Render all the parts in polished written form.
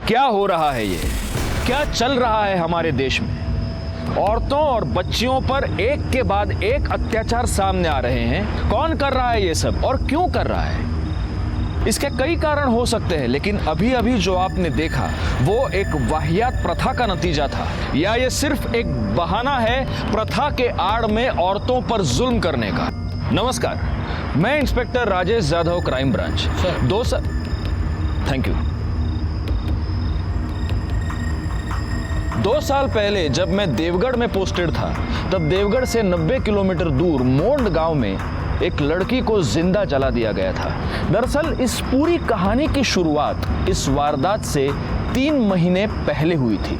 क्या हो रहा है ये? क्या चल रहा है हमारे देश में? औरतों और बच्चियों पर एक के बाद एक अत्याचार सामने आ रहे हैं। कौन कर रहा है ये सब और क्यों कर रहा है? इसके कई कारण हो सकते हैं, लेकिन अभी अभी जो आपने देखा वो एक वाहियात प्रथा का नतीजा था, या ये सिर्फ एक बहाना है प्रथा के आड़ में औरतों पर जुल्म करने का? नमस्कार, मैं inspector Rajesh Yadav, crime branch. Thank you. 2 साल पहले जब मैं देवगढ़ में पोस्टेड था, तब देवगढ़ से 90 किलोमीटर दूर मोंड गांव में एक लड़की को जिंदा जला दिया गया था। दरअसल इस पूरी कहानी की शुरुआत इस वारदात से 3 महीने पहले हुई थी।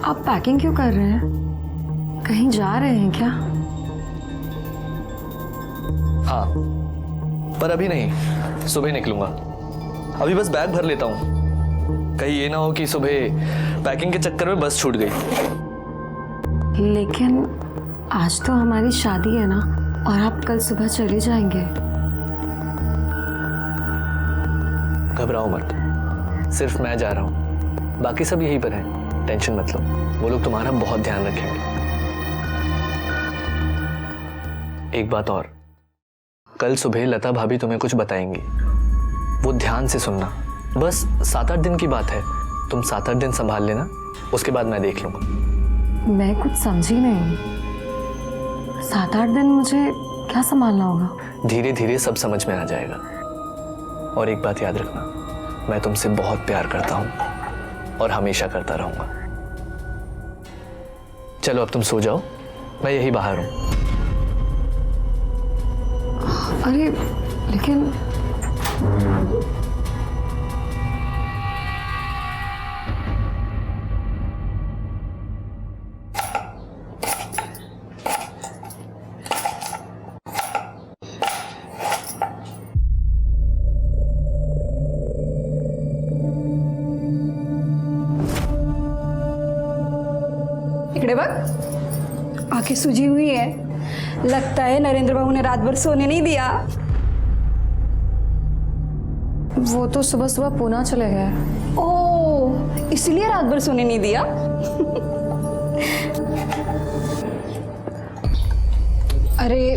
आप पैकिंग क्यों कर रहे हैं? कहीं जा रहे हैं क्या? हाँ, पर अभी नहीं, सुबह निकलूंगा। अभी बस बैग भर लेता हूँ, कहीं ये ना हो कि सुबह पैकिंग के चक्कर में बस छूट गई। लेकिन आज तो हमारी शादी है ना, और आप कल सुबह चले जाएंगे। घबराओ मत, सिर्फ मैं जा रहा हूँ, बाकी सब यहीं पर हैं। टेंशन मत लो, वो लोग तुम्हारा बहुत ध्यान रखेंगे। एक बात और, कल सुबह लता भाभी तुम्हें कुछ बताएंगी, वो ध्यान से सुनना। बस 7-8 दिन की बात है, तुम 7-8 दिन संभाल लेना, उसके बाद मैं देख लूंगा। मैं कुछ समझी नहीं। 7-8 दिन मुझे क्या संभालना होगा? धीरे धीरे सब समझ में आ जाएगा। और एक बात याद रखना, मैं तुमसे बहुत प्यार करता हूं और हमेशा करता रहूंगा। चलो अब तुम सो जाओ, मैं यही बाहर हूं। अरे लेकिन इकड़े बघ, आंखें सूजी हुई है। लगता है नरेंद्र बाबू ने रात भर सोने नहीं दिया। वो तो सुबह सुबह पूना चले गए। ओह, इसलिए रात भर सोने नहीं दिया। अरे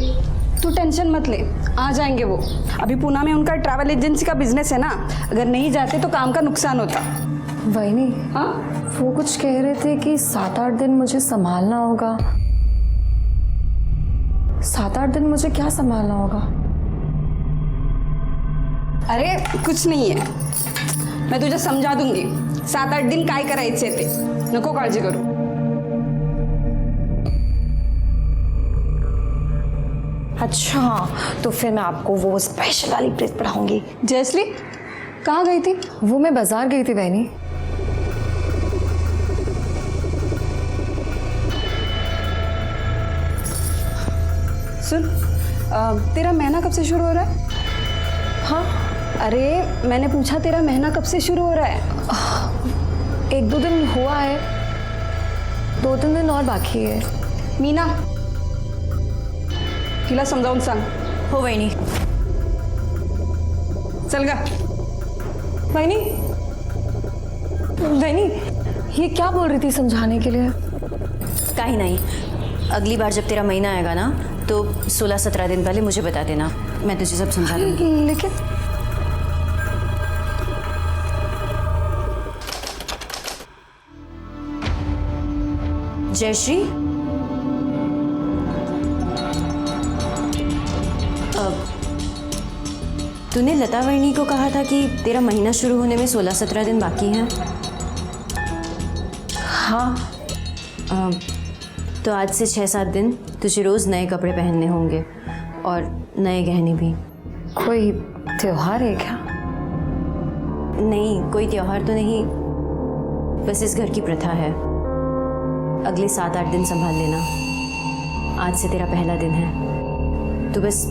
तू टेंशन मत ले, आ जाएंगे वो। अभी पूना में उनका ट्रैवल एजेंसी का बिजनेस है ना, अगर नहीं जाते तो काम का नुकसान होता। वही नहीं, हाँ, वो कुछ कह रहे थे कि 7-8 दिन मुझे संभालना होगा। 7-8 दिन मुझे क्या संभालना होगा? अरे कुछ नहीं है, मैं तुझे समझा दूंगी। 7-8 दिन काय करायचे ते, नको काळजी करू। अच्छा, तो फिर मैं आपको वो स्पेशल वाली प्लेस पढ़ाऊंगी। जयश्री कहाँ गई थी? वो मैं बाजार गई थी बहनी। सुन, तेरा महीना कब से शुरू हो रहा है? हाँ, अरे मैंने पूछा तेरा महीना कब से शुरू हो रहा है? 1-2 दिन हुआ है, 2-3 दिन और बाकी है। मीना, तिला समजावून सांग। हो वहिनी. चल गा. वहिनी, वहिनी, ये क्या बोल रही थी समझाने के लिए? काही नहीं, अगली बार जब तेरा महीना आएगा ना तो 16-17 दिन पहले मुझे बता देना, मैं तुझे सब समझा दूंगी। लेकिन जयश्री, तूने लता वर्णी को कहा था कि तेरा महीना शुरू होने में 16-17 दिन बाकी हैं। हाँ, तो आज से 6-7 दिन तुझे रोज़ नए कपड़े पहनने होंगे और नए गहने भी। कोई त्योहार है क्या? नहीं, कोई त्योहार तो नहीं, बस इस घर की प्रथा है। अगले 7-8 दिन संभाल लेना। आज से तेरा पहला दिन है, तो बस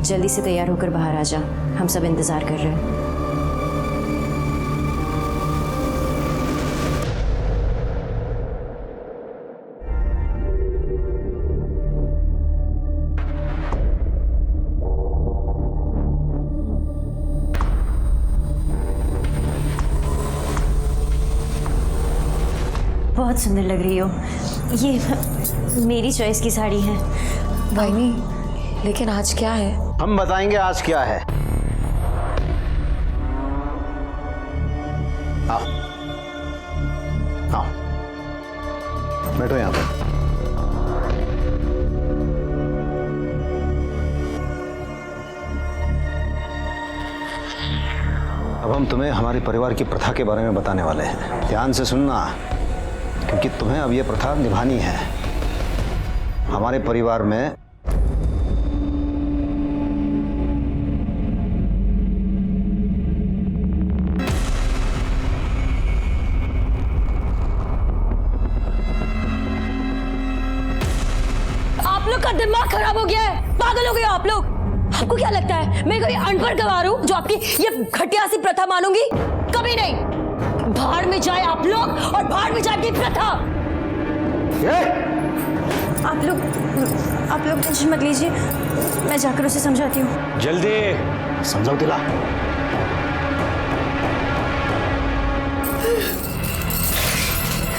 जल्दी से तैयार होकर बाहर आ जा, हम सब इंतज़ार कर रहे हैं। बहुत सुंदर लग रही हो। ये मेरी चॉइस की साड़ी है। बहनी, लेकिन आज क्या है? हम बताएंगे आज क्या है। आओ आओ, बैठो यहाँ पर। अब हम तुम्हें हमारे परिवार की प्रथा के बारे में बताने वाले हैं। ध्यान से सुनना, क्योंकि तुम्हें अब ये प्रथा निभानी है। हमारे परिवार में आप लोग का दिमाग खराब हो गया है, पागल हो गए आप लोग। आपको क्या लगता है मैं कोई अनपढ़ गवार हूं जो आपकी ये घटिया सी प्रथा मानूंगी? कभी नहीं। बाहर में जाए आप लोग और बाहर में जाए आपकी प्रथा। आप लोग टेंशन मत लीजिए, मैं जाकर उसे समझाती हूँ। जल्दी समझाओ दिला।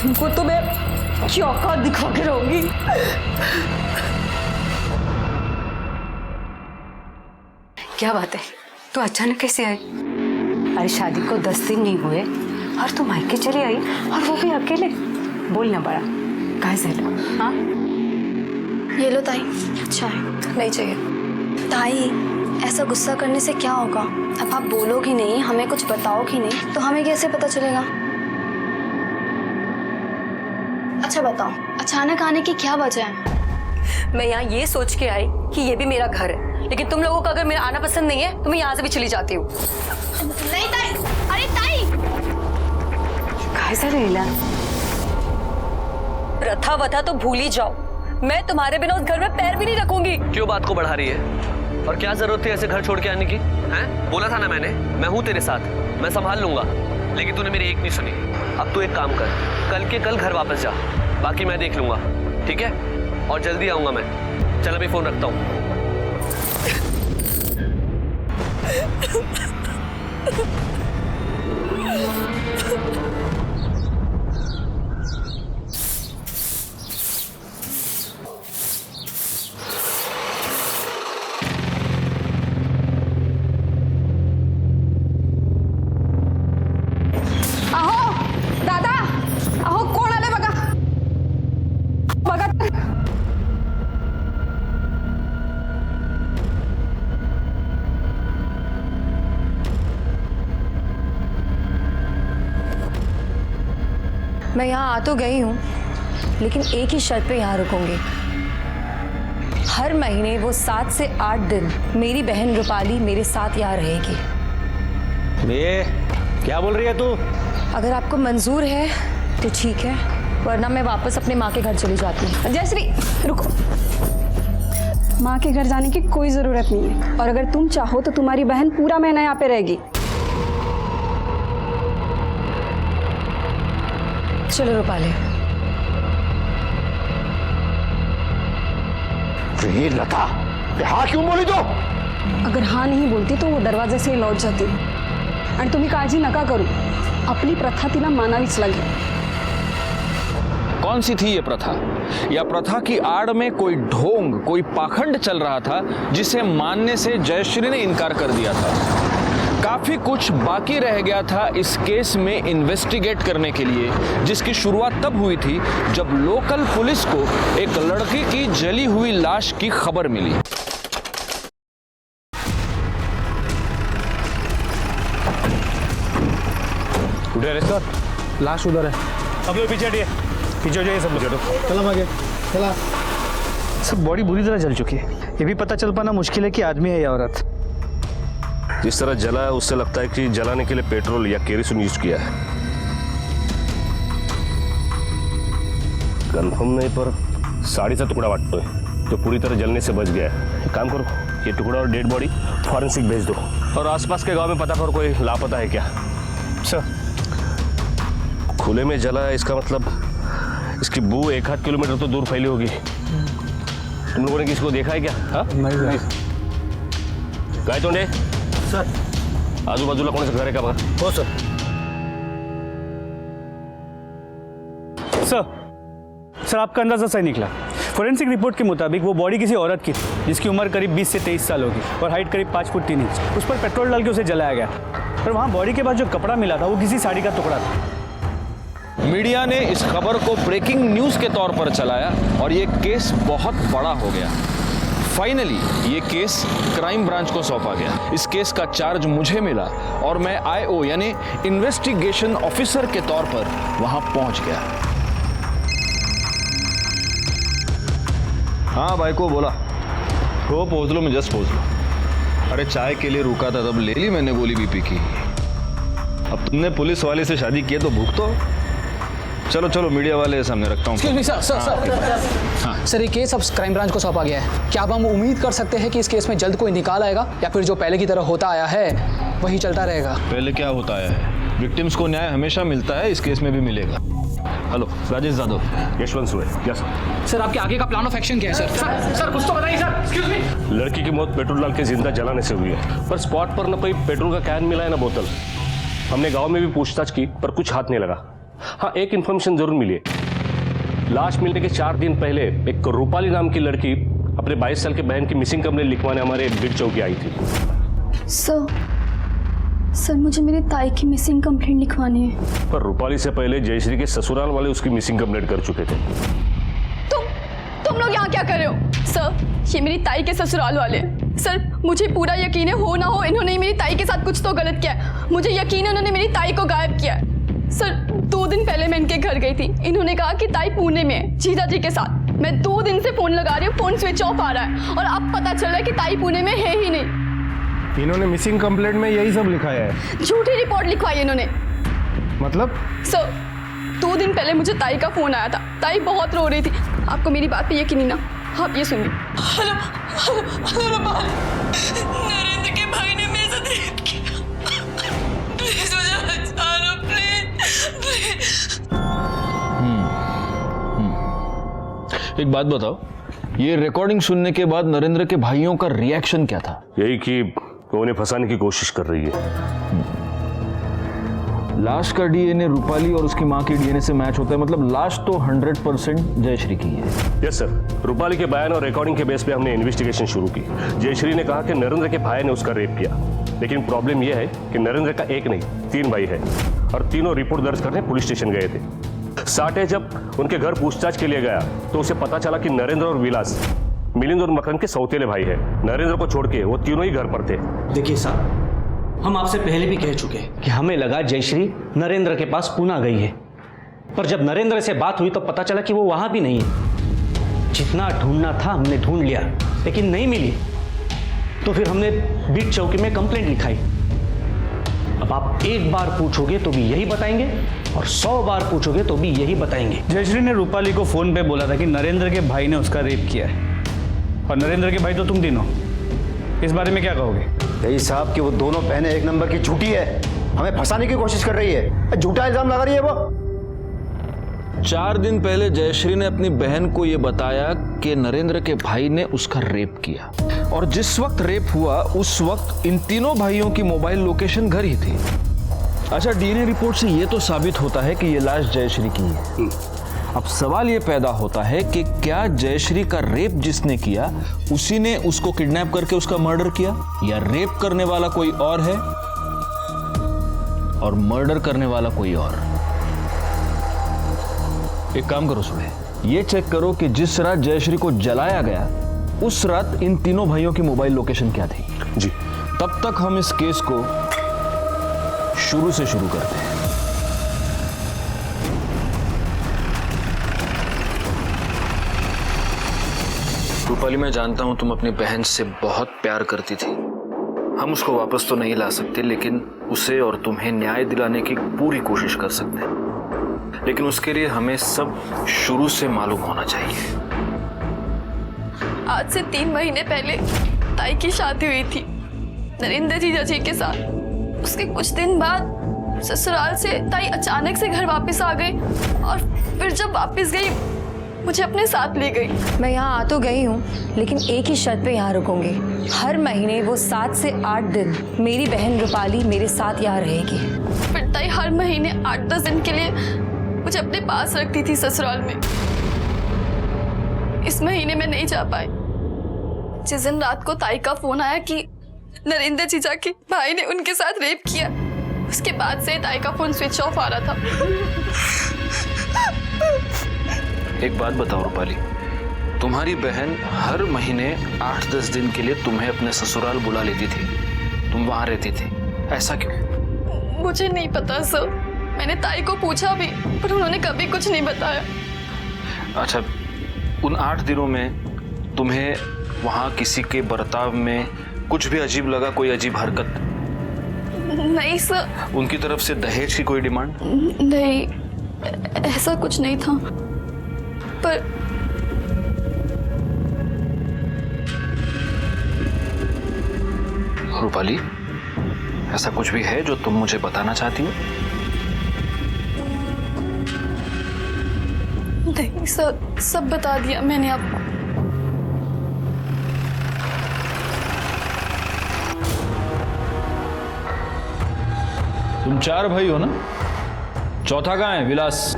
इनको तो मैं चौका दिखा के रहूंगी। क्या बात है, तू अचानक कैसे आई? अरे शादी को 10 दिन नहीं हुए और तू मायके चली आई, और वो भी अकेले। बोलना बड़ा कहाँ से लो? हाँ, ये लो ताई, चाय। नहीं चाहिए। ताई, ऐसा गुस्सा करने से क्या होगा? अब आप बोलोगी नहीं, हमें कुछ बताओगी नहीं, तो हमें कैसे पता चलेगा? अच्छा बताओ, अचानक आने की क्या वजह है? मैं यहाँ ये सोच के आई कि ये भी मेरा घर है, लेकिन तुम लोगों को अगर मेरा आना पसंद नहीं है तो मैं यहाँ से भी चली जाती हूँ। नहीं ताई, अरे ताई, कहाँ से लीला? प्रथा वथा तो भूल ही जाओ, मैं तुम्हारे बिना उस घर में पैर भी नहीं रखूंगी। क्यों बात को बढ़ा रही है? और क्या जरूरत थी ऐसे घर छोड़ के आने की? हैं? बोला था ना मैंने, मैं हूँ तेरे साथ, मैं संभाल लूंगा। लेकिन तूने मेरी एक नहीं सुनी। अब तू एक काम कर, कल के कल घर वापस जा, बाकी मैं देख लूंगा, ठीक है? और जल्दी आऊंगा मैं। चल अभी फोन रखता हूँ। मैं यहाँ आ तो गई हूँ, लेकिन एक ही शर्त पे यहाँ रुकूंगी। हर महीने वो 7 से 8 दिन मेरी बहन रूपाली मेरे साथ यहाँ रहेगी। ये क्या बोल रही है तू? अगर आपको मंजूर है तो ठीक है, वरना मैं वापस अपने माँ के घर चली जाती हूँ। जयश्री रुको, माँ के घर जाने की कोई ज़रूरत नहीं है, और अगर तुम चाहो तो तुम्हारी बहन पूरा महीना यहाँ पे रहेगी। चलो रूपाली। लता, हाँ क्यों बोली तो? अगर हाँ नहीं बोलती तो वो दरवाजे से लौट जाती, आणि तुम्ही काळजी नका करू, आपली प्रथा तिला मानावीच लागेल। कौन सी थी ये प्रथा? या प्रथा की आड़ में कोई ढोंग, कोई पाखंड चल रहा था जिसे मानने से जयश्री ने इनकार कर दिया था। काफी कुछ बाकी रह गया था इस केस में इन्वेस्टिगेट करने के लिए, जिसकी शुरुआत तब हुई थी जब लोकल पुलिस को एक लड़की की जली हुई लाश की खबर मिली। लाश उधर है। सब लोग पीछे हटिए। पीछे हो जाइए सब लोग। चला आगे चला। सब बॉडी बुरी तरह जल चुकी है। ये भी पता चल पाना मुश्किल है कि आदमी है या औरत। जिस तरह जला है उससे लगता है कि जलाने के लिए पेट्रोल या केरोसिन यूज किया है। कंफर्म नहीं पर साड़ी सा टुकड़ा वाटतो है जो पूरी तरह जलने से बच गया है। एक काम करो, ये टुकड़ा और डेड बॉडी फॉरेंसिक भेज दो और आसपास के गांव में पता करो कोई लापता है क्या। सर खुले में जला है, इसका मतलब इसकी बू 1-8 किलोमीटर तो दूर फैली होगी। तुम लोगों ने किसको देखा है क्या? हाँ नहीं काय तोंडे सर। आजूबाजूला कोणाचं घर आहे का बघा। हो सर। सर आपका अंदाजा सही निकला। फोरेंसिक रिपोर्ट के मुताबिक वो बॉडी किसी औरत की थी जिसकी उम्र करीब 20 से 23 साल होगी और हाइट करीब 5 फुट 3 इंच। उस पर पेट्रोल डाल के उसे जलाया गया और वहाँ बॉडी के बाद जो कपड़ा मिला था वो किसी साड़ी का टुकड़ा था। मीडिया ने इस खबर को ब्रेकिंग न्यूज के तौर पर चलाया और ये केस बहुत बड़ा हो गया। फाइनली ये केस क्राइम ब्रांच को सौंपा गया। इस केस का चार्ज मुझे मिला और मैं आईओ यानी इन्वेस्टिगेशन ऑफिसर के तौर पर वहां पहुंच गया। हाँ भाई को बोला हो पहुंच लो, मैं जस्ट पहुंच लो। अरे चाय के लिए रुका था तब ले ली मैंने गोली बीपी की। अब तुमने पुलिस वाले से शादी की है तो भूख तो। चलो चलो मीडिया वाले सामने रखता हूँ। Excuse me sir. सर ये केस अब क्राइम ब्रांच को सौंपा गया है। क्या अब हम उम्मीद कर सकते हैं कि इस केस में जल्द कोई निकाल आएगा या फिर जो पहले की तरह होता आया है वही चलता रहेगा? पहले क्या होता है, विक्टिम्स को न्याय हमेशा मिलता है, इस केस में भी मिलेगा। हेलो राजेश यादव, यशवंत सुरे। क्या सर? सर आपके आगे का प्लान ऑफ एक्शन क्या है सर? सर कुछ तो बताइए सर। Excuse me. लड़की की मौत पेट्रोल डाल के जिंदा जलाने से हुई है, पर स्पॉट पर न कोई पेट्रोल का कैन मिला है न बोतल। हमने गांव में भी पूछताछ की पर कुछ हाथ नहीं लगा। हाँ एक इन्फॉर्मेशन जरूर मिली है। लाश मिलने के 4 दिन पहले एक रूपाली नाम की लड़की अपने 22 साल के बहन की मिसिंग कंप्लेंट लिखवाने हमारे बिग चौकी आई थी। सर मुझे मेरी ताई की मिसिंग कंप्लेंट लिखवानी है। पर रूपाली से पहले जयश्री के ससुराल वाले उसकी मिसिंग कंप्लेंट कर चुके थे। तुम लोग यहाँ क्या कर रहे हो? सर ये मेरी ताई के ससुराल वाले। सर मुझे पूरा यकीन है, हो ना हो इन्होंने मेरी ताई के साथ कुछ तो गलत किया है। मुझे यकीन है उन्होंने मेरी ताई को गायब किया है। सर 2 दिन पहले मैं इनके घर गई थी। इन्होंने कहा कि ताई पुणे में है जीजा जी के साथ। मैं 2 दिन से फोन लगा रही हूँ, फोन स्विच ऑफ आ रहा है और अब पता चल रहा है कि ताई पुणे में है ही नहीं। इन्होंने मिसिंग कंप्लेंट में यही सब लिखाया है। झूठी रिपोर्ट लिखवाई इन्होंने। मतलब? सर 2 दिन पहले मुझे ताई का फोन आया था। ताई बहुत रो रही थी। आपको मेरी बात पे यकीन नहीं ना? आप ये सुनिए। नरेंद्र के भाई ने मेरे साथ रेप किया। प्लीज मुझे बचा लो, प्लीज। एक बात बताओ, ये रिकॉर्डिंग सुनने के बाद नरेंद्र के भाइयों का रिएक्शन क्या था? यही कि वो उन्हें फंसाने की कोशिश कर रही है। लाश का डीएनए रूपाली और उसकी मां के डीएनए से मैच होता है, मतलब लाश तो 100% जयश्री की है। यस सर, रूपाली के बयान और रिकॉर्डिंग के बेस पे हमने इन्वेस्टिगेशन शुरू की। जयश्री ने कहा कि नरेंद्र के भाई ने उसका रेप किया, लेकिन प्रॉब्लम यह है कि नरेंद्र का एक नहीं 3 भाई है और तीनों रिपोर्ट दर्ज करने पुलिस स्टेशन गए थे। साठे जब उनके घर पूछताछ के लिए गया तो उसे पता चला कि नरेंद्र और विलास मिलिंद और मकरंद के सौतेले भाई है। नरेंद्र को छोड़ के वो तीनों ही घर पर थे। देखिए साहब, हम आपसे पहले भी कह चुके कि हमें लगा जयश्री नरेंद्र के पास पूना गई है, पर जब नरेंद्र से बात हुई तो पता चला कि वो वहां भी नहीं है। जितना ढूंढना था हमने ढूंढ लिया, लेकिन नहीं मिली तो फिर हमने बीट चौकी में कंप्लेंट लिखाई। अब आप एक बार पूछोगे तो भी यही बताएंगे और 100 बार पूछोगे तो भी यही बताएंगे। जयश्री ने रूपाली को फोन पे बोला था कि नरेंद्र के भाई ने उसका रेप किया है और नरेंद्र के भाई तो तुम तीनों। इस बारे में क्या कहोगे? यही साहब कि वो दोनों बहनें एक नंबर की झूठी है, हमें फंसाने की कोशिश कर रही है, झूठा इल्जाम लगा रही है वो। 4 दिन पहले जयश्री ने अपनी बहन को यह बताया कि नरेंद्र के भाई ने उसका रेप किया और जिस वक्त रेप हुआ उस वक्त इन तीनों भाइयों की मोबाइल लोकेशन घर ही थी। अच्छा, डीएनए रिपोर्ट से यह तो साबित होता है कि यह लाश जयश्री की है। अब सवाल यह पैदा होता है कि क्या जयश्री का रेप जिसने किया उसी ने उसको किडनैप करके उसका मर्डर किया, या रेप करने वाला कोई और है और मर्डर करने वाला कोई और। एक काम करो सुबह, ये चेक करो कि जिस रात जयश्री को जलाया गया उस रात इन तीनों भाइयों की मोबाइल लोकेशन क्या थी। जी। तब तक हम इस केस को शुरू से शुरू करते हैं। रूपाली, मैं जानता हूं तुम अपनी बहन से बहुत प्यार करती थी। हम उसको वापस तो नहीं ला सकते, लेकिन उसे और तुम्हें न्याय दिलाने की पूरी कोशिश कर सकते हैं। लेकिन उसके लिए हमें सब शुरू से मालूम होना चाहिए। आज से 3 महीने पहले ताई की शादी हुई थी नरेंद्र जीजा जी के साथ। उसके कुछ दिन बाद ससुराल से ताई अचानक से घर वापस आ गई और फिर जब वापस गई मुझे अपने साथ ले गई। मैं यहाँ आ तो गई हूँ, लेकिन एक ही शर्त पे यहाँ रुकूंगी। हर महीने वो 7 से 8 दिन मेरी बहन रूपाली मेरे साथ यहाँ रहेगी। फिर ताई हर महीने 8-10 दिन के लिए मुझे अपने पास रखती थी ससुराल में। इस महीने में नहीं जा पाई। जिस दिन रात को ताई का फोन आया कि नरेंद्र जीजा के भाई ने उनके साथ रेप किया, उसके बाद से ताई का फोन स्विच ऑफ आ रहा था। एक बात बताओ रूपाली, तुम्हारी बहन हर महीने 8-10 दिन के लिए तुम्हें अपने ससुराल बुला लेती थी, तुम वहां रहती थी, ऐसा क्यों? मुझे नहीं पता सर, मैंने ताई को पूछा भी पर उन्होंने कभी कुछ नहीं बताया। अच्छा, उन 8 दिनों में तुम्हें वहां किसी के बर्ताव में कुछ भी अजीब लगा, कोई अजीब हरकत? नहीं सर। उनकी तरफ से दहेज की कोई डिमांड? नहीं, ऐसा कुछ नहीं था। पर रूपाली, ऐसा कुछ भी है जो तुम मुझे बताना चाहती हो? नहीं सर, सब बता दिया मैंने आपको। तुम 4 भाई हो ना? चौथा कहाँ है? विलास?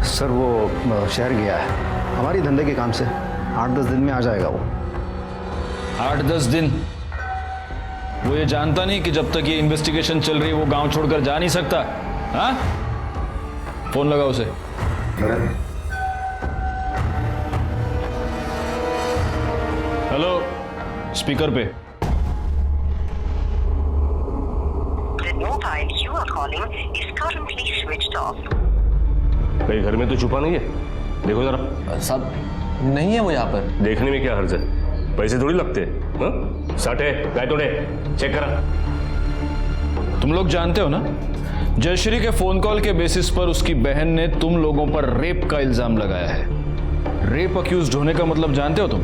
सर वो शहर गया है हमारी धंधे के काम से। 8-10 दिन में आ जाएगा वो। 8-10 दिन? वो ये जानता नहीं कि जब तक ये इन्वेस्टिगेशन चल रही है वो गांव छोड़कर जा नहीं सकता? हाँ? फोन लगा उसे। हेलो, स्पीकर पे। कहीं घर में तो छुपा नहीं है? देखो जरा। साहब नहीं है वो यहाँ पर। देखने में क्या हर्ज है? पैसे थोड़ी लगते हैं। हाँ? 60 है, गाय तोड़े, चेक करा। तुम लोग जानते हो ना, जयश्री के फोन कॉल के बेसिस पर उसकी बहन ने तुम लोगों पर रेप का इल्जाम लगाया है। रेप अक्यूज्ड होने का मतलब जानते हो तुम?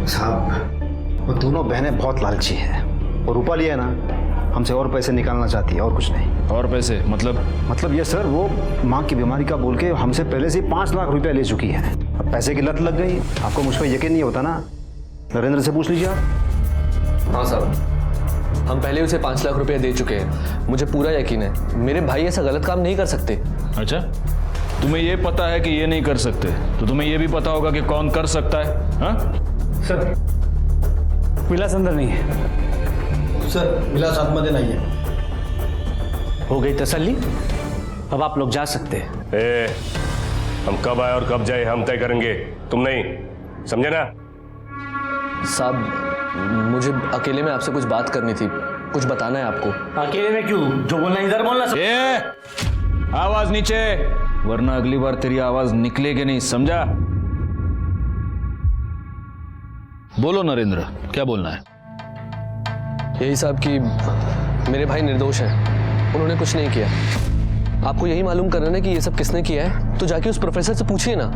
साहब वो दोनों बहनें बहुत लालची है। और रूपाली है ना, हमसे और पैसे निकालना चाहती है, और कुछ नहीं। और पैसे मतलब ये सर, वो माँ की बीमारी का बोल के हमसे पहले से 5 लाख रुपया ले चुकी है। अब पैसे की लत लग गई। आपको मुझ पर यकीन नहीं होता ना? नरेंद्र से पूछ लीजिए आप। हाँ साहब, हम पहले उसे 5 लाख रुपया दे चुके हैं। मुझे पूरा यकीन है मेरे भाई ऐसा गलत काम नहीं कर सकते। अच्छा, तुम्हें ये पता है कि ये नहीं कर सकते, तो तुम्हें ये भी पता होगा कि कौन कर सकता है? हाँ सर, विलास अंदर नहीं है। सर विलास आत्महत्या नहीं है। हो गई तसल्ली? अब आप लोग जा सकते हैं। हम कब आए और कब जाए हम तय करेंगे, तुम नहीं, समझे ना? साहब मुझे अकेले में आपसे कुछ बात करनी थी, कुछ बताना है आपको। अकेले में क्यों? जो बोलना इधर बोलना। आवाज नीचे, वरना अगली बार तेरी आवाज निकलेगी नहीं, समझा? बोलो नरेंद्र, क्या बोलना है? यही साहब कि मेरे भाई निर्दोष हैं, उन्होंने कुछ नहीं किया। आपको यही मालूम करना है कि ये सब किसने किया है, तो जाके उस प्रोफेसर से पूछिए ना।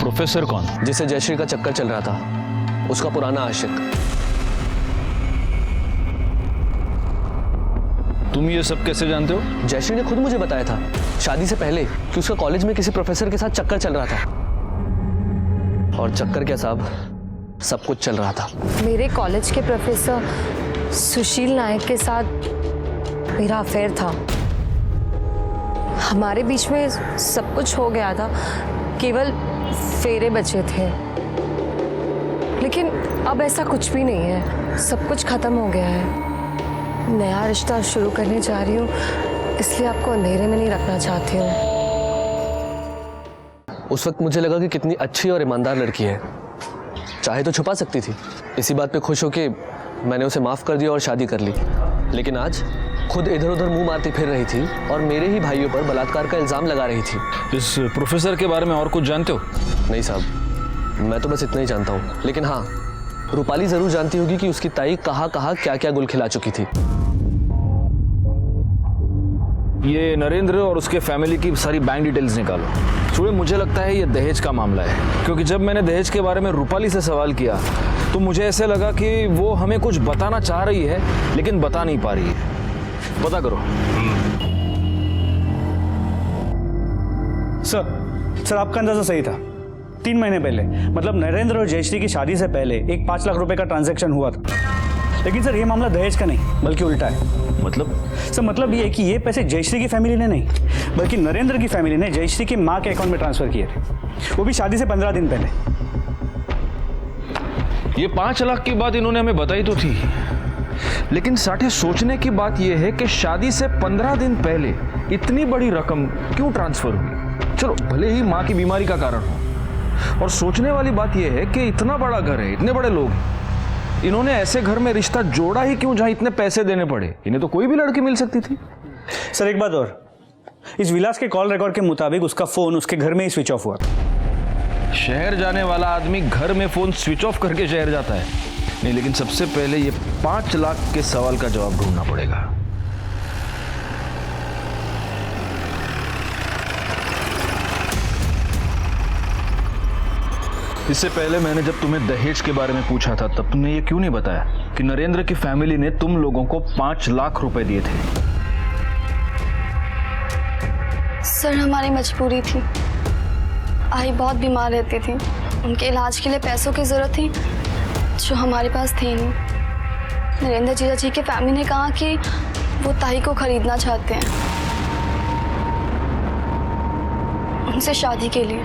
प्रोफेसर कौन? जिसे जयश्री का चक्कर चल रहा था, उसका पुराना आशिक। तुम ये सब कैसे जानते हो? जयश्री ने खुद मुझे बताया था शादी से पहले कि उसका कॉलेज में किसी प्रोफेसर के साथ चक्कर चल रहा था। और चक्कर क्या साहब, सब कुछ चल रहा था। मेरे कॉलेज के प्रोफेसर सुशील नायक के साथ मेरा अफेयर था। हमारे बीच में सब कुछ हो गया था, केवल फेरे बचे थे। लेकिन अब ऐसा कुछ भी नहीं है, सब कुछ खत्म हो गया है। नया रिश्ता शुरू करने जा रही हूँ, इसलिए आपको अंधेरे में नहीं रखना चाहती हूँ। उस वक्त मुझे लगा कि कितनी अच्छी और ईमानदार लड़की है, चाहे तो छुपा सकती थी। इसी बात पे खुश होके मैंने उसे माफ़ कर दिया और शादी कर ली। लेकिन आज खुद इधर उधर मुंह मारती फिर रही थी और मेरे ही भाइयों पर बलात्कार का इल्ज़ाम लगा रही थी। इस प्रोफेसर के बारे में और कुछ जानते हो? नहीं साहब, मैं तो बस इतना ही जानता हूँ। लेकिन हाँ, रूपाली जरूर जानती होगी कि उसकी ताई कहाँ कहाँ क्या क्या गुल खिला चुकी थी। ये नरेंद्र और उसके फैमिली की सारी बैंक डिटेल्स निकालो। सुबह मुझे लगता है ये दहेज का मामला है, क्योंकि जब मैंने दहेज के बारे में रूपाली से सवाल किया तो मुझे ऐसे लगा कि वो हमें कुछ बताना चाह रही है लेकिन बता नहीं पा रही है। पता करो। सर आपका अंदाजा सही था। 3 महीने पहले, मतलब नरेंद्र और जयश्री की शादी से पहले एक 5 लाख रुपए का ट्रांजैक्शन हुआ था। लेकिन सर ये मामला दहेज का नहीं बल्कि उल्टा है। मतलब ये है कि ये पैसे जयश्री की फैमिली ने नहीं बल्कि नरेंद्र की फैमिली ने जयश्री की माँ के अकाउंट में ट्रांसफर किए थे, वो भी शादी से 15 दिन पहले। ये 5 लाख की बात इन्होंने हमें बताई तो थी, लेकिन साठे सोचने की बात यह है कि शादी से 15 दिन पहले इतनी बड़ी रकम क्यों ट्रांसफर हुई। चलो भले ही माँ की बीमारी का कारण हो, और सोचने वाली बात यह है कि इतना बड़ा घर है, इतने बड़े लोग हैं, इन्होंने ऐसे घर में रिश्ता जोड़ा ही क्यों जहां इतने पैसे देने पड़े। इन्हें तो कोई भी लड़की मिल सकती थी। सर एक बात और, इस विलास के कॉल रिकॉर्ड के मुताबिक उसका फोन उसके घर में ही स्विच ऑफ हुआ था। शहर जाने वाला आदमी घर में फोन स्विच ऑफ करके शहर जाता है? नहीं, लेकिन सबसे पहले ये 5 लाख के सवाल का जवाब ढूंढना पड़ेगा। इससे पहले मैंने जब तुम्हें दहेज के बारे में पूछा था तब तुमने ये क्यों नहीं बताया कि नरेंद्र की फैमिली ने तुम लोगों को 5 लाख रुपए दिए थे? सर हमारी मजबूरी थी। आई बहुत बीमार रहती थी, उनके इलाज के लिए पैसों की जरूरत थी जो हमारे पास थे नहीं। नरेंद्र जीजा जी के फैमिली ने कहा कि वो ताई को खरीदना चाहते हैं उनसे शादी के लिए।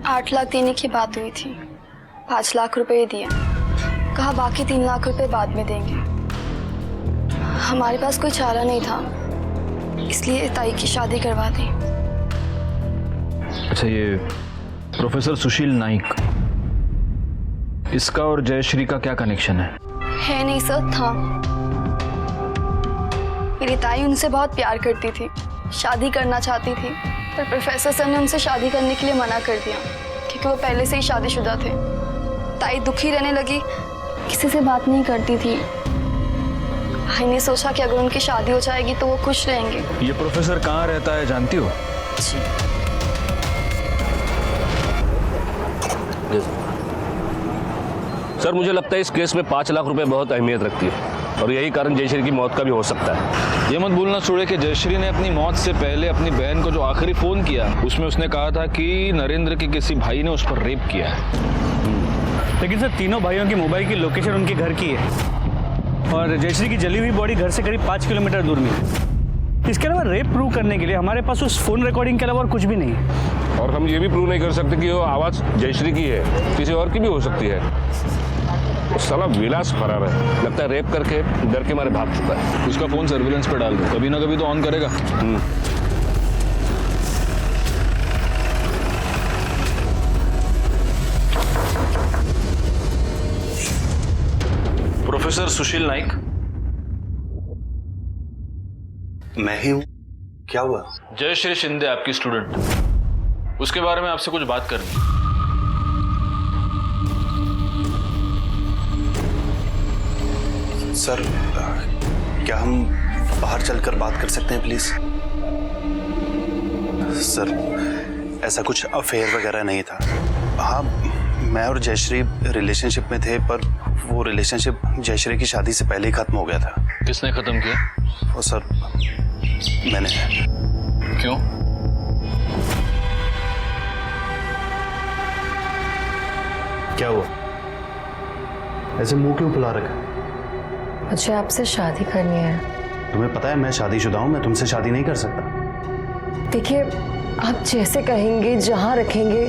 8 लाख देने की बात हुई थी, 5 लाख रुपए दिए, कहा बाकी 3 लाख रुपए बाद में देंगे। हमारे पास कोई चारा नहीं था, इसलिए ताई की शादी करवा दी। अच्छा, ये प्रोफेसर सुशील नाइक, इसका और जयश्री का क्या कनेक्शन है? है नहीं सर, था। मेरी ताई उनसे बहुत प्यार करती थी, शादी करना चाहती थी, पर प्रोफेसर सर ने उनसे शादी करने के लिए मना कर दिया क्योंकि वो पहले से ही शादीशुदा थे। ताई दुखी रहने लगी, किसी से बात नहीं करती थी। भाई ने सोचा कि अगर उनकी शादी हो जाएगी तो वो खुश रहेंगे। ये प्रोफेसर कहाँ रहता है जानती हो? जी। सर मुझे लगता है इस केस में 5 लाख रुपए बहुत अहमियत रखती है और यही कारण जयश्री की मौत का भी हो सकता है। ये मत भूलना सूर्य कि जयश्री ने अपनी मौत से पहले अपनी बहन को जो आखिरी फोन किया उसमें उसने कहा था कि नरेंद्र के किसी भाई ने उस पर रेप किया है। लेकिन सर तीनों भाइयों की मोबाइल की लोकेशन उनके घर की है और जयश्री की जली हुई बॉडी घर से करीब 5 किलोमीटर दूर में है। इसके अलावा रेप प्रूव करने के लिए हमारे पास उस फोन रिकॉर्डिंग के अलावा और कुछ भी नहीं है। और हम ये भी प्रूव नहीं कर सकते कि वो आवाज़ जयश्री की है, किसी और की भी हो सकती है। उस साला विलास फरार है, लगता है रेप करके डर के मारे भाग चुका है। उसका फोन सर्विलेंस पे डाल दो, कभी ना कभी तो ऑन करेगा। प्रोफेसर सुशील नाइक। मैं ही हूं, क्या हुआ? जयश्री शिंदे आपकी स्टूडेंट, उसके बारे में आपसे कुछ बात करनी। सर क्या हम बाहर चलकर बात कर सकते हैं प्लीज? सर ऐसा कुछ अफेयर वगैरह नहीं था। हाँ, मैं और जयश्री रिलेशनशिप में थे, पर वो रिलेशनशिप जयश्री की शादी से पहले ही खत्म हो गया था। किसने खत्म किया? वो सर मैंने। क्यों? क्या हुआ? ऐसे मुंह क्यों फुला रखा? मुझे आपसे शादी करनी है। तुम्हें पता है मैं शादीशुदा हूं, मैं तुमसे शादी नहीं कर सकता। देखिए, आप जैसे कहेंगे, जहां रखेंगे,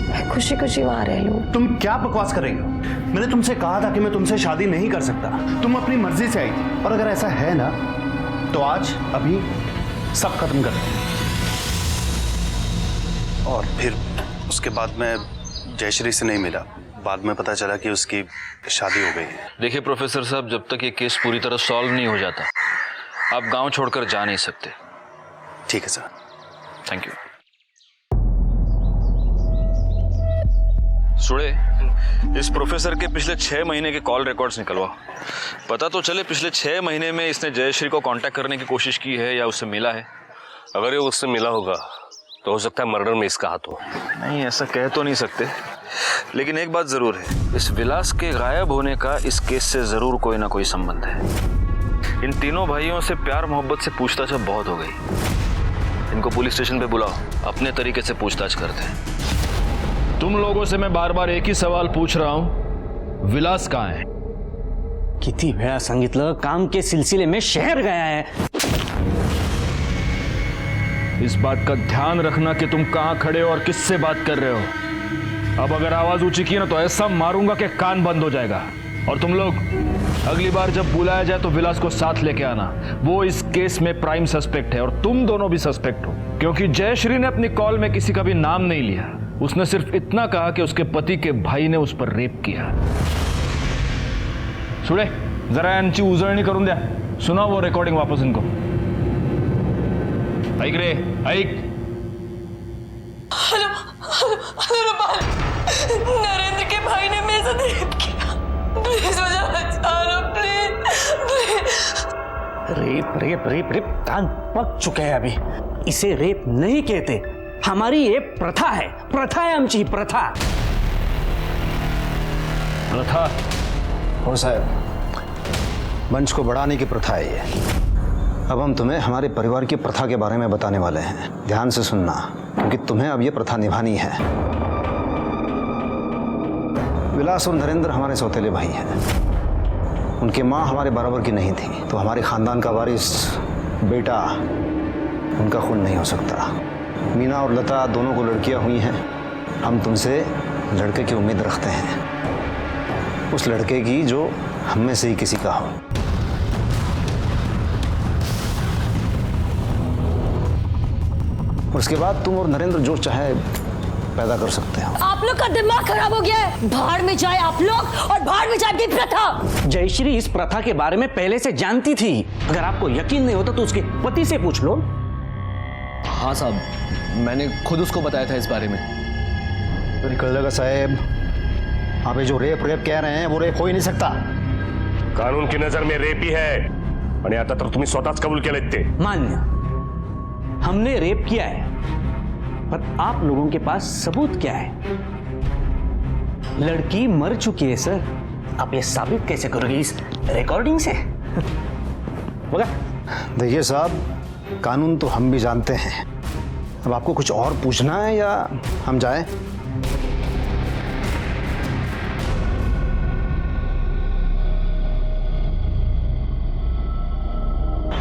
मैं खुशी खुशी वहां रह लूं। तुम क्या बकवास कर रही हो? मैंने तुमसे कहा था कि मैं तुमसे शादी नहीं कर सकता। तुम अपनी मर्जी से आई थी, और अगर ऐसा है ना तो आज अभी सब खत्म कर दो। और फिर उसके बाद मैं जयश्री से नहीं मिला, बाद में पता चला कि उसकी शादी हो गई है। देखिए प्रोफेसर साहब, जब तक ये केस पूरी तरह सॉल्व नहीं हो जाता आप गांव छोड़कर जा नहीं सकते। ठीक है सर। Thank you. सुड़े, इस प्रोफेसर के पिछले 6 महीने के कॉल रिकॉर्ड्स निकलवाओ। पता तो चले पिछले 6 महीने में इसने जयश्री को कांटेक्ट करने की कोशिश की है या उससे मिला है। अगर ये उससे मिला होगा तो हो सकता है मर्डर में इसका हाथ हो। नहीं, ऐसा कह तो नहीं सकते, लेकिन एक बात जरूर है, इस विलास के गायब होने का इस केस से जरूर कोई ना कोई संबंध है। इन तीनों भाइयों से प्यार मोहब्बत से पूछताछ अब बहुत हो गई। इनको पुलिस स्टेशन पे बुलाओ, अपने तरीके से पूछताछ करते हैं। तुम लोगों से मैं बार बार एक ही सवाल पूछ रहा हूं, विलास कहाँ है? किती वेळा सांगितलं, काम के सिलसिले में शहर गया है। इस बात का ध्यान रखना कि तुम कहां खड़े हो और किससे बात कर रहे हो। अब अगर आवाज ऊंची की ना तो ऐसा मारूंगा कि कान बंद हो जाएगा। और तुम लोग अगली बार जब बुलाया जाए तो विलास को साथ लेके आना। वो इस केस में प्राइम सस्पेक्ट है और तुम दोनों भी सस्पेक्ट हो, क्योंकि जयश्री ने अपनी कॉल में किसी का भी नाम नहीं लिया। उसने सिर्फ इतना कहा कि उसके पति के भाई ने उस पर रेप किया। सुड़े, जरा यांची उजळणी करून द्या। सुना वो रिकॉर्डिंग वापस इनको। ऐक रे, ऐक। नरेंद्र के भाई ने मेरे साथ रेप किया। प्लीज मुझे बचा लो, please. Rape rape rape rape कान पक चुके हैं अभी। इसे रेप नहीं कहते, हमारी ये प्रथा है। प्रथा है आमची, प्रथा। प्रथा? हो साहब, मंच को बढ़ाने की प्रथा है ये। अब हम तुम्हें हमारे परिवार की प्रथा के बारे में बताने वाले हैं। ध्यान से सुनना, क्योंकि तुम्हें अब ये प्रथा निभानी है। विलास और नरेंद्र हमारे सौतेले भाई हैं। उनकी माँ हमारे बराबर की नहीं थी, तो हमारे खानदान का वारिस बेटा उनका खून नहीं हो सकता। मीना और लता दोनों को लड़कियां हुई हैं। हम तुमसे लड़के की उम्मीद रखते हैं, उस लड़के की जो हम में से ही किसी का हो। उसके बाद तुम और नरेंद्र जो चाहे पैदा कर सकते हो। आप लोग का दिमाग खराब हो गया है। भाड़ में जाए आप लोग और भाड़ में जाए आपकी प्रथा। जयश्री इस प्रथा के बारे में पहले से जानती थी। अगर आपको यकीन नहीं होता तो उसके पति से पूछ लो। हाँ साहब, मैंने खुद उसको बताया था इस बारे में। निकल जाएगा साहब, आप ये जो रेप कह रहे हैं वो रेप हो ही नहीं सकता। कानून की नजर में रेप ही है। आणि आता तर तुम्ही स्वतःच कबूल केलेत ते। मान्य, हमने रेप किया है, पर आप लोगों के पास सबूत क्या है? लड़की मर चुकी है सर। आप ये साबित कैसे करोगे इस रिकॉर्डिंग से? देखिए साहब, कानून तो हम भी जानते हैं। अब आपको कुछ और पूछना है या हम जाएं?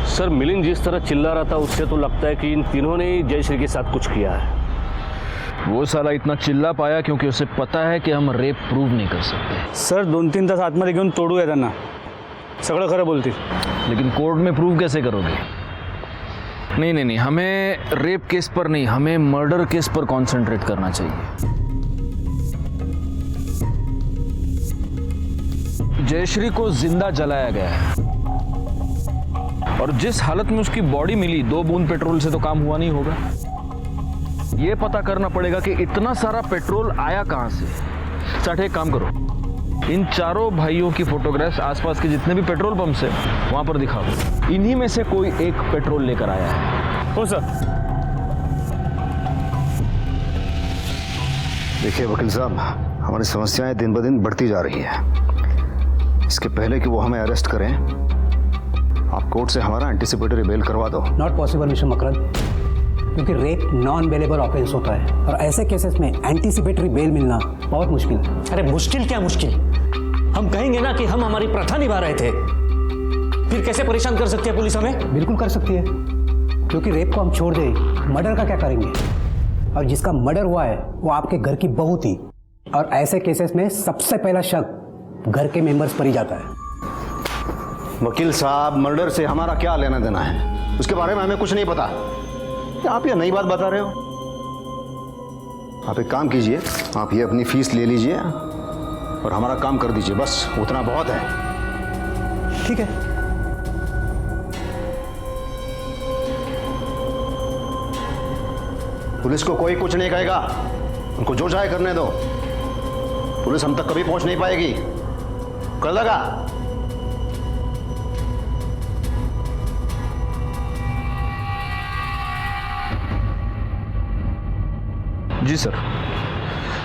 सर, मिलिंद जिस तरह चिल्ला रहा था उससे तो लगता है कि इन तीनों ने जयश्री के साथ कुछ किया है। वो साला इतना चिल्ला पाया क्योंकि उसे पता है कि हम रेप प्रूव नहीं कर सकते। सर 2-3 तास आतमध्ये घेऊन तोडूया त्यांना, सगळं खरं बोलतील। लेकिन कोर्ट में प्रूव कैसे करोगे? नहीं, हमें रेप केस पर नहीं, हमें मर्डर केस पर कंसंट्रेट करना चाहिए। जयश्री को जिंदा जलाया गया है और जिस हालत में उसकी बॉडी मिली, 2 बूंद पेट्रोल से तो काम हुआ नहीं होगा। ये पता करना पड़ेगा कि इतना सारा पेट्रोल आया कहां से। सठ, एक काम करो, इन चारों भाइयों की फोटोग्राफ्स आसपास के जितने भी पेट्रोल पंप है वहां पर दिखाओ। इन्हीं में से कोई एक पेट्रोल लेकर आया है। हो सर। देखिए वकील साहब, हमारी समस्याएं दिन ब दिन बढ़ती जा रही है। इसके पहले कि वो हमें अरेस्ट करें, आप कोर्ट से हमारा एंटीसिपेटरी बेल करवा दो। नॉट पॉसिबल मिस्टर मकरंद, क्योंकि रेप नॉन बेलेबल ऑफेंस होता है और ऐसे केसेस में एंटीसिपेटरी बेल मिलना बहुत मुश्किल है। अरे मुश्किल क्या मुश्किल, हम कहेंगे ना कि हम हमारी प्रथा निभा रहे थे, फिर कैसे परेशान कर सकती है पुलिस हमें? बिल्कुल कर सकती है, क्योंकि रेप को हम छोड़ दें, मर्डर का क्या करेंगे? और जिसका मर्डर हुआ है वो आपके घर की बहू थी, और ऐसे केसेस में सबसे पहला शक घर के मेंबर्स पर ही जाता है। वकील साहब, मर्डर से हमारा क्या लेना देना है? उसके बारे में हमें कुछ नहीं पता। आप ये नई बात बता रहे हो? आप एक काम कीजिए, आप ये अपनी फीस ले लीजिए और हमारा काम कर दीजिए, बस उतना बहुत है। ठीक है। पुलिस को कोई कुछ नहीं कहेगा, उनको जो चाहे करने दो। पुलिस हम तक कभी पहुंच नहीं पाएगी। कर लगा। जी सर,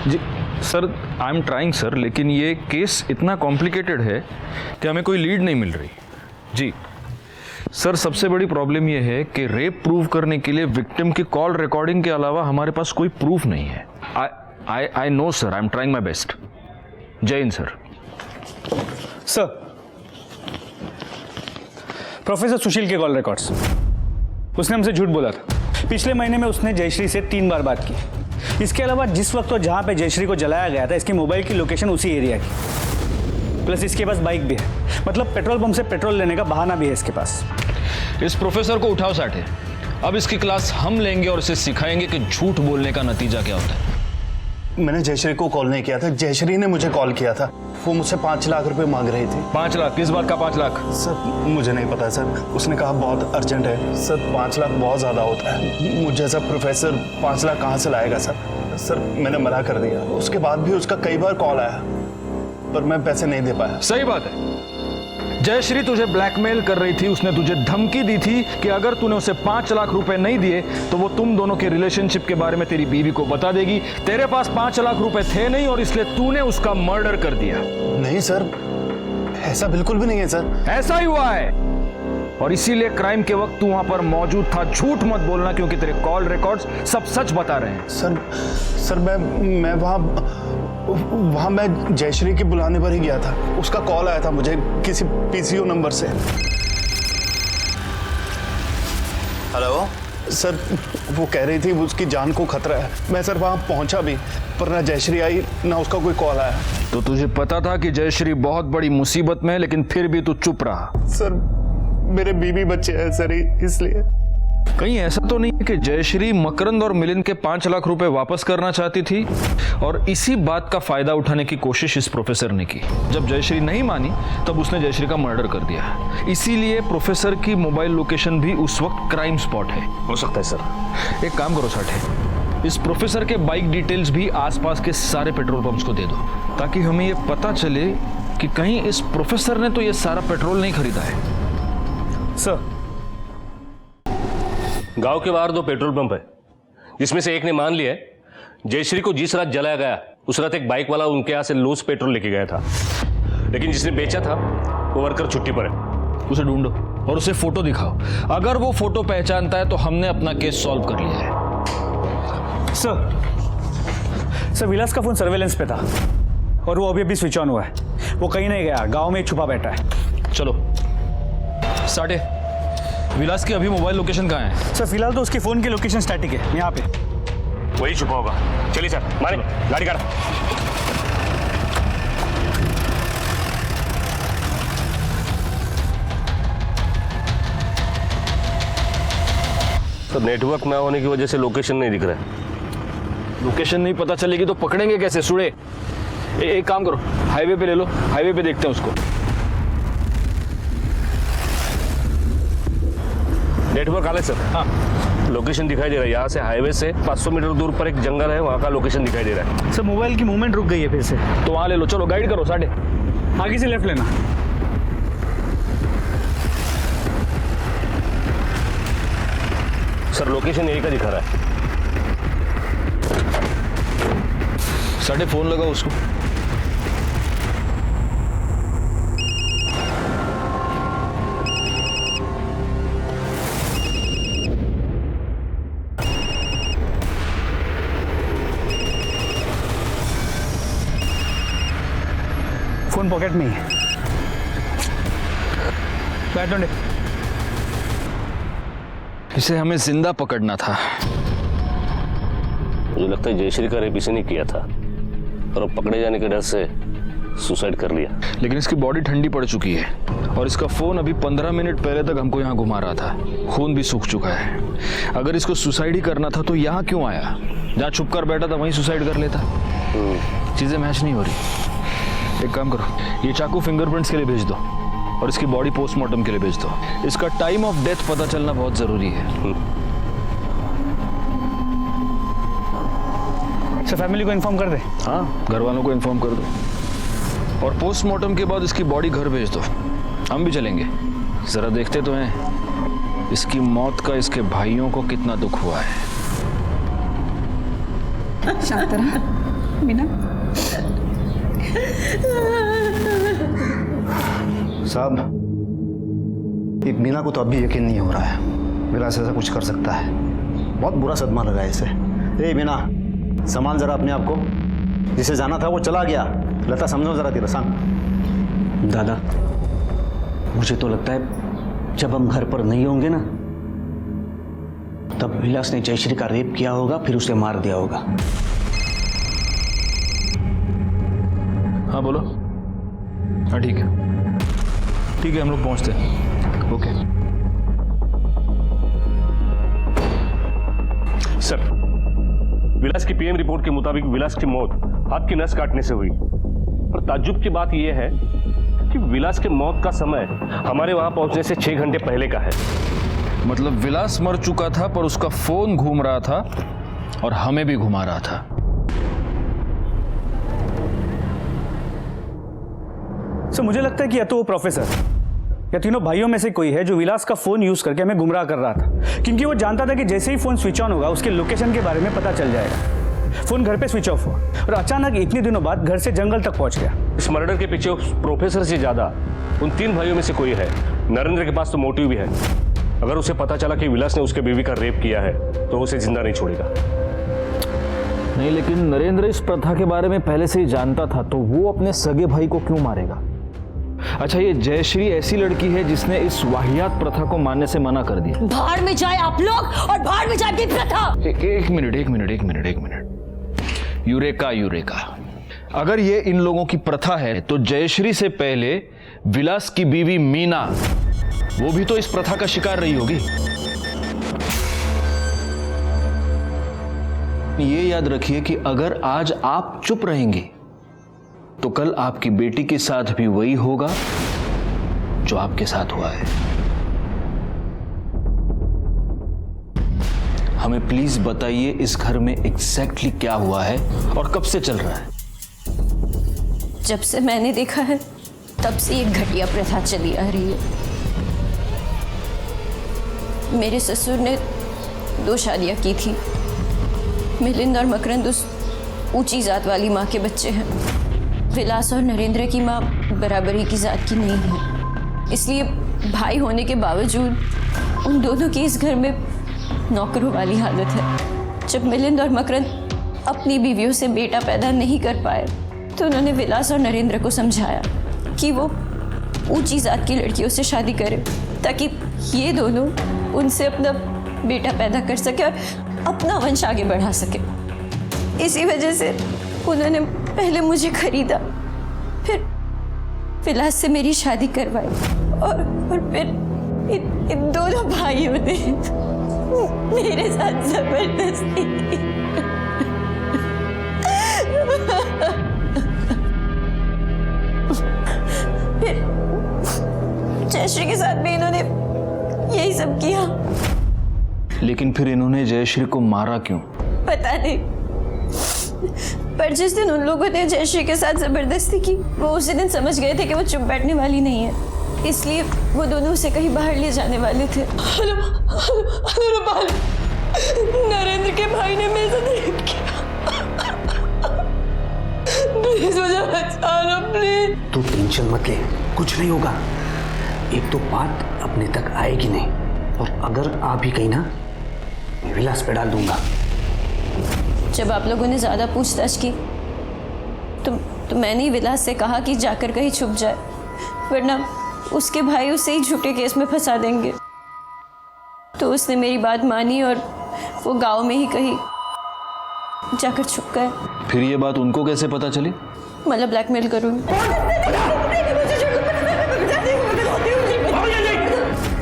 जी sir, I am trying sir, लेकिन ये केस इतना कॉम्प्लिकेटेड है कि हमें कोई लीड नहीं मिल रही। जी सर, सबसे बड़ी प्रॉब्लम ये है कि रेप प्रूव करने के लिए विक्टिम की कॉल रिकॉर्डिंग के अलावा हमारे पास कोई प्रूफ नहीं है। I know sir, I am trying my best. जय हिंद सर। सर, प्रोफेसर सुशील के कॉल रिकॉर्ड्स। उसने हमसे झूठ बोला था। पिछले महीने में उसने जयश्री से 3 बार बात की। इसके अलावा जिस वक्त और जहां पे जयश्री को जलाया गया था, इसकी मोबाइल की लोकेशन उसी एरिया की। प्लस इसके पास बाइक भी है, मतलब पेट्रोल पंप से पेट्रोल लेने का बहाना भी है इसके पास। इस प्रोफेसर को उठाओ साठे। अब इसकी क्लास हम लेंगे और इसे सिखाएंगे कि झूठ बोलने का नतीजा क्या होता है। मैंने जयश्री को कॉल नहीं किया था, जयश्री ने मुझे कॉल किया था। वो मुझसे 5 लाख रुपए मांग रही थी। 5 लाख? किस बात का 5 लाख? सर मुझे नहीं पता सर, उसने कहा बहुत अर्जेंट है। सर 5 लाख बहुत ज़्यादा होता है, मुझे जैसा प्रोफेसर 5 लाख कहाँ से लाएगा सर? सर मैंने मना कर दिया। उसके बाद भी उसका कई बार कॉल आया, पर मैं पैसे नहीं दे पाया। सही बात है। जयश्री तुझे ब्लैकमेल कर रही थी। उसने तुझे धमकी दी थी कि अगर तूने उसे 5 लाख रुपए नहीं दिए तो वो तुम दोनों के रिलेशनशिप के बारे में तेरी बीवी को बता देगी। तेरे पास 5 लाख रुपए थे नहीं और इसलिए तूने उसका मर्डर कर दिया। नहीं सर, ऐसा बिल्कुल भी नहीं है सर। ऐसा ही हुआ है और इसीलिए क्राइम के वक्त तू वहां पर मौजूद था। झूठ मत बोलना, क्योंकि तेरे कॉल रिकॉर्ड्स सब सच बता रहे हैं। सर मैं वहां मैं जयश्री के बुलाने पर ही गया था। उसका कॉल आया था मुझे किसी पीसीओ नंबर से। हेलो सर, वो कह रही थी उसकी जान को खतरा है। मैं सर वहां पहुंचा भी, पर ना जयश्री आई ना उसका कोई कॉल आया। तो तुझे पता था कि जयश्री बहुत बड़ी मुसीबत में है, लेकिन फिर भी तू चुप रहा। सर मेरे बीवी बच्चे हैं सर, इसलिए। कहीं ऐसा तो नहीं कि जयश्री मकरंद और मिलिंद के 5 लाख रुपए वापस करना चाहती थी और इसी बात का फायदा उठाने की कोशिश इस प्रोफेसर ने की? जब जयश्री नहीं मानी तब उसने जयश्री का मर्डर कर दिया। इसीलिए प्रोफेसर की मोबाइल लोकेशन भी उस वक्त क्राइम स्पॉट है। हो सकता है सर। एक काम करो साठे, इस प्रोफेसर के बाइक डिटेल्स भी आसपास के सारे पेट्रोल पंप्स को दे दो, ताकि हमें ये पता चले कि कहीं इस प्रोफेसर ने तो ये सारा पेट्रोल नहीं खरीदा है। सर, गांव के बाहर 2 पेट्रोल पंप है, जिसमें से एक ने मान लिया है जयश्री को जिस रात जलाया गया उस रात एक बाइक वाला उनके यहाँ से लूज पेट्रोल लेके गया था, लेकिन जिसने बेचा था वो वर्कर छुट्टी पर है। उसे ढूंढो और उसे फोटो दिखाओ। अगर वो फोटो पहचानता है तो हमने अपना केस सॉल्व कर लिया है। सर विलास का फोन सर्वेलेंस पे था और वो अभी स्विच ऑन हुआ है। वो कहीं नहीं गया, गांव में छुपा बैठा है। चलो साठे, विलास की अभी मोबाइल लोकेशन कहाँ है? सर फिलहाल तो उसके फोन की लोकेशन स्टैटिक है, यहाँ पे वही छुपा होगा। चलिए सर, मारे गाड़ी काढ़ो। तो नेटवर्क ना होने की वजह से लोकेशन नहीं दिख रहा है। लोकेशन नहीं पता चलेगी तो पकड़ेंगे कैसे सुड़े? एक काम करो, हाईवे पे ले लो, हाईवे पे देखते हैं उसको। नेटवर्क आ रहा है सर। हाँ, लोकेशन दिखाई दे रहा है। यहाँ से हाईवे से 500 मीटर दूर पर एक जंगल है, वहाँ का लोकेशन दिखाई दे रहा है। सर मोबाइल की मूवमेंट रुक गई है फिर से, तो वहाँ ले लो। चलो गाइड करो साठे। आगे से लेफ्ट लेना। सर लोकेशन यही का दिखा रहा है। साठे फोन लगाओ उसको। फोन पॉकेट में ही है। बैठ दो। इसे हमें जिंदा पकड़ना था। मुझे लगता है जयश्री का रेप इसे नहीं किया था और अब पकड़े जाने के डर से सुसाइड कर लिया। लेकिन इसकी बॉडी ठंडी पड़ चुकी है और इसका फोन अभी 15 मिनट पहले तक हमको यहाँ घुमा रहा था। खून भी सूख चुका है। अगर इसको सुसाइड ही करना था तो यहाँ क्यों आया? जहाँ छुप कर बैठा था वहीं सुसाइड कर लेता। चीजें मैच नहीं हो रही। एक काम करो, ये चाकू फिंगरप्रिंट्स के लिए भेज दो और इसकी बॉडी पोस्टमार्टम के लिए भेज दो। इसका टाइम ऑफ डेथ पता चलना बहुत जरूरी है। सर फैमिली को इन्फॉर्म कर दे। हाँ, घर वालों को इन्फॉर्म कर दो और पोस्टमार्टम के बाद इसकी बॉडी घर भेज दो। हम भी चलेंगे, जरा देखते तो हैं इसकी मौत का इसके भाइयों को कितना दुख हुआ है। शांत रहा मीना। साहब, ये मीना को तो अब भी यकीन नहीं हो रहा है विलास ऐसा कुछ कर सकता है। बहुत बुरा सदमा लगा है इसे। ए मीना, संभाल जरा अपने आप को। जिसे जाना था वो चला गया। लता समझो जरा तेरा संग। दादा, मुझे तो लगता है जब हम घर पर नहीं होंगे ना, तब विलास ने जयश्री का रेप किया होगा, फिर उसे मार दिया होगा। हाँ बोलो। हाँ ठीक है, ठीक है, हम लोग पहुंचते हैं। ओके सर, विलास की पीएम रिपोर्ट के मुताबिक विलास की मौत हाथ की नस काटने से हुई। पर ताज्जुब की बात यह है कि विलास के मौत का समय हमारे वहां पहुंचने से 6 घंटे पहले का है। मतलब विलास मर चुका था पर उसका फोन घूम रहा था और हमें भी घुमा रहा था। सर मुझे लगता है कि या तो वो प्रोफेसर या तीनों भाइयों में से कोई है जो विलास का फोन यूज करके हमें गुमराह कर रहा था, क्योंकि वो जानता था कि जैसे ही फोन स्विच ऑन होगा उसके लोकेशन के बारे में पता चल जाएगा। फोन घर पे स्विच ऑफ हुआ और अचानक इतने दिनों बाद घर से जंगल तक पहुंच गया। इस मर्डर के पीछे उस प्रोफेसर से ज्यादा उन 3 भाइयों में से कोई है। नरेंद्र के पास तो मोटिव भी है। अगर उसे पता चला कि विलास ने उसके बीवी का रेप किया है तो उसे जिंदा नहीं छोड़ेगा। नहीं, लेकिन नरेंद्र इस प्रथा के बारे में पहले से ही जानता था, तो वो अपने सगे भाई को क्यों मारेगा? अच्छा, ये जयश्री ऐसी लड़की है जिसने इस वाहियात प्रथा को मानने से मना कर दिया। बाहर में जाए आप लोग और बाहर में जाए आपकी प्रथा। एक मिनट। यूरेका, अगर ये इन लोगों की प्रथा है तो जयश्री से पहले विलास की बीवी मीना, वो भी तो इस प्रथा का शिकार रही होगी। ये याद रखिए कि अगर आज आप चुप रहेंगे तो कल आपकी बेटी के साथ भी वही होगा जो आपके साथ हुआ है। हमें प्लीज बताइए इस घर में एग्जैक्टली क्या हुआ है और कब से चल रहा है? जब से मैंने देखा है तब से ये घटिया प्रथा चली आ रही है। मेरे ससुर ने 2 शादियां की थी। मिलिंद और मकरंद उस ऊंची जात वाली माँ के बच्चे हैं। विलास और नरेंद्र की माँ बराबरी की जात की नहीं है, इसलिए भाई होने के बावजूद उन दोनों की इस घर में नौकरों वाली हालत है। जब मिलिंद और मकरंद अपनी बीवियों से बेटा पैदा नहीं कर पाए तो उन्होंने विलास और नरेंद्र को समझाया कि वो ऊंची जात की लड़कियों से शादी करें ताकि ये दोनों उनसे अपना बेटा पैदा कर सके और अपना वंश आगे बढ़ा सके। इसी वजह से उन्होंने पहले मुझे खरीदा, फिर विलास से मेरी शादी करवाई और फिर इन दोनों भाइयों ने मेरे साथ जबरदस्ती की। फिर जयश्री के साथ भी इन्होंने यही सब किया। लेकिन फिर इन्होंने जयश्री को मारा क्यों? पता नहीं, पर जिस दिन उन लोगों ने जयश्री के साथ जबरदस्ती की वो उसी दिन समझ गए थे कि वो चुप बैठने वाली नहीं है, इसलिए वो दोनों उसे कहीं बाहर ले जाने वाले थे। नरेंद्र के भाई ने मेरे साथ रेप किया। प्लीज मुझे बचा लो, प्लीज। तू टेंशन मत ले, कुछ नहीं होगा। एक तो बात अपने तक आएगी नहीं, और अगर आ भी गई ना, विलास पे डाल दूंगा। जब आप लोगों ने ज्यादा पूछताछ की तो मैंने ही विलास से कहा कि जाकर कहीं छुप जाए, वरना उसके भाई उसे ही झूठे केस में फंसा देंगे। तो उसने मेरी बात मानी और वो गांव में ही कहीं जाकर छुप गए। फिर ये बात उनको कैसे पता चली? मतलब ब्लैकमेल करूंगी।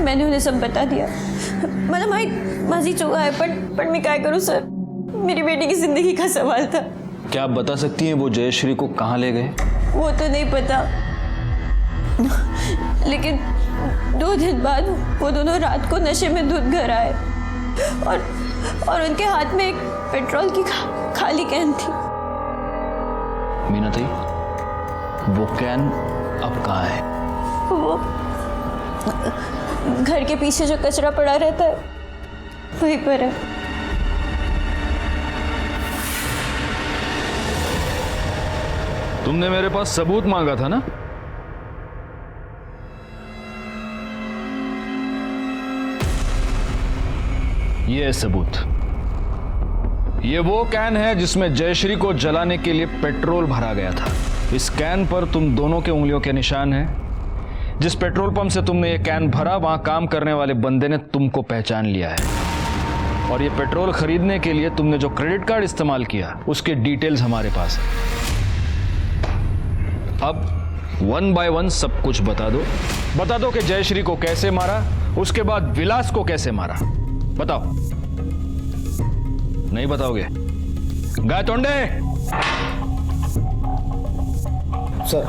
मैंने उन्हें सब बता दिया। मतलब भाई माजी चुका है, पर मैं क्या करूं सर, मेरी बेटी की जिंदगी का सवाल था। क्या आप बता सकती हैं वो जयश्री को कहाँ ले गए? वो तो नहीं पता, लेकिन 2 दिन बाद वो दोनों रात को नशे में धुत घर आए और उनके हाथ में एक पेट्रोल की खाली कैन थी। मीनाताई, वो कैन अब कहाँ है? वो घर के पीछे जो कचरा पड़ा रहता है वहीं पर है। तुमने मेरे पास सबूत मांगा था ना? ये है सबूत। ये वो कैन है जिसमें जयश्री को जलाने के लिए पेट्रोल भरा गया था। इस कैन पर तुम दोनों के उंगलियों के निशान हैं। जिस पेट्रोल पंप से तुमने ये कैन भरा, वहां काम करने वाले बंदे ने तुमको पहचान लिया है। और ये पेट्रोल खरीदने के लिए तुमने जो क्रेडिट कार्ड इस्तेमाल किया, उसके डिटेल्स हमारे पास है। अब 1 बाय 1 सब कुछ बता दो कि जयश्री को कैसे मारा, उसके बाद विलास को कैसे मारा। बताओ। नहीं बताओगे? गायतोंडे! सर,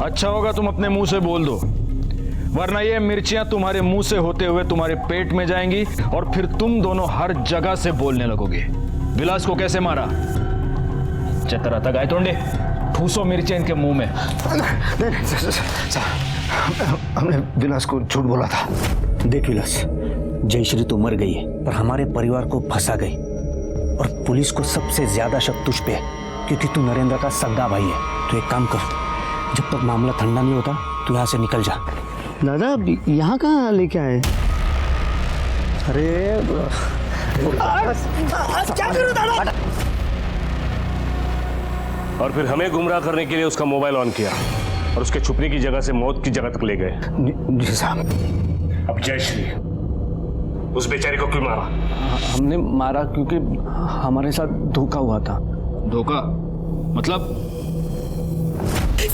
अच्छा होगा तुम अपने मुंह से बोल दो, वरना ये मिर्चियां तुम्हारे मुंह से होते हुए तुम्हारे पेट में जाएंगी और फिर तुम दोनों हर जगह से बोलने लगोगे। विलास को कैसे मारा? चतरा था गायतोंडे, ठूसो मिर्चियां इनके मुंह में। नहीं, सर, हमने विलास को झूठ बोला था। देख विलास, जयश्री तो मर गई है, पर हमारे परिवार को फंसा गई और पुलिस को सबसे ज्यादा शक तुझ पे है, क्योंकि तू नरेंद्र का सगा भाई है। तो एक काम कर, जब तक मामला ठंडा नहीं होता तू यहाँ से निकल जा। दादा, यहाँ कहाँ लेके आए? अरे क्या करूं दादा? और फिर हमें गुमराह करने के लिए उसका मोबाइल ऑन किया और उसके छुपने की जगह से मौत की जगह तक ले गए। जी साहब। अब जयश्री, उस बेचारी को क्यों मारा? हमने मारा क्योंकि हमारे साथ धोखा हुआ था। धोखा? मतलब?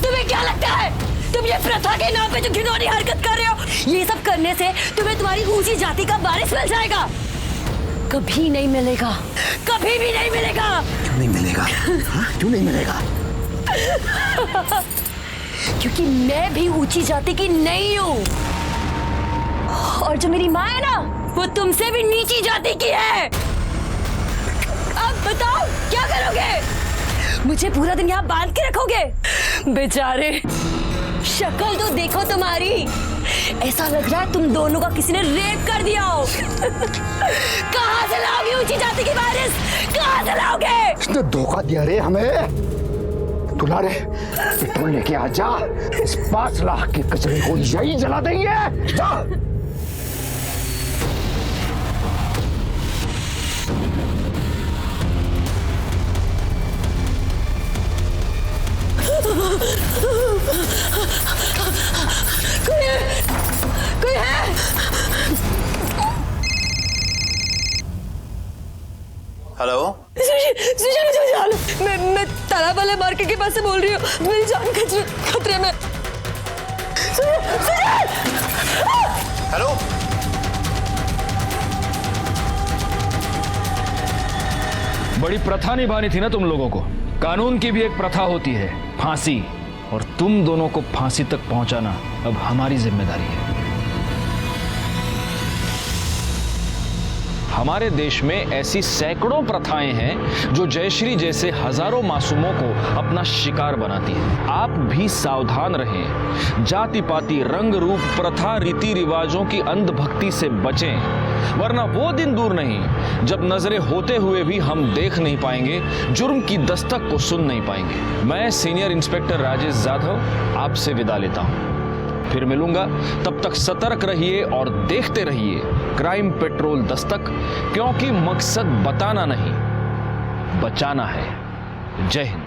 तुम्हें क्या लगता है तुम ये प्रथा के नाम पे जो घिनौनी हरकत कर रहे हो, ये सब करने से तुम्हें तुम्हारी ऊंची जाति का वारिस मिल जाएगा? कभी नहीं मिलेगा, कभी भी नहीं मिलेगा। क्यों नहीं मिलेगा? क्यों नहीं मिलेगा? क्योंकि मैं भी ऊंची जाति की नहीं हूँ, और जो मेरी माँ है ना, वो तुमसे भी नीची जाति की है। अब बताओ क्या करोगे? मुझे पूरा दिन यहाँ बांध के रखोगे? बेचारे, शक्ल तो देखो तुम्हारी, ऐसा लग रहा है तुम दोनों का किसी ने रेप कर दिया हो। कहाँ से लाओगे ऊंची जाति की वारिस? कहाँ से लाओगे? इसने धोखा दिया रे हमें। तू ला रे पेट्रोल लेके आ जा, इस 5 लाख के कचरे को यही जला देंगे। जा। कोई है? हेलो, मैं तालाब वाले मार्केट के पास से बोल रही हूँ। मेरी जान खतरे में। हेलो। बड़ी प्रथा निभानी थी ना तुम लोगों को। कानून की भी एक प्रथा होती है, फांसी, और तुम दोनों को फांसी तक पहुंचाना अब हमारी जिम्मेदारी है। हमारे देश में ऐसी सैकड़ों प्रथाएं हैं जो जयश्री जैसे हजारों मासूमों को अपना शिकार बनाती हैं। आप भी सावधान रहें। जाति पाति, रंग रूप, प्रथा, रीति रिवाजों की अंधभक्ति से बचें, वरना वो दिन दूर नहीं जब नजरें होते हुए भी हम देख नहीं पाएंगे, जुर्म की दस्तक को सुन नहीं पाएंगे। मैं सीनियर इंस्पेक्टर राजेश जाधव आपसे विदा लेता हूं। फिर मिलूंगा, तब तक सतर्क रहिए और देखते रहिए क्राइम पेट्रोल दस्तक, क्योंकि मकसद बताना नहीं, बचाना है। जय हिंद।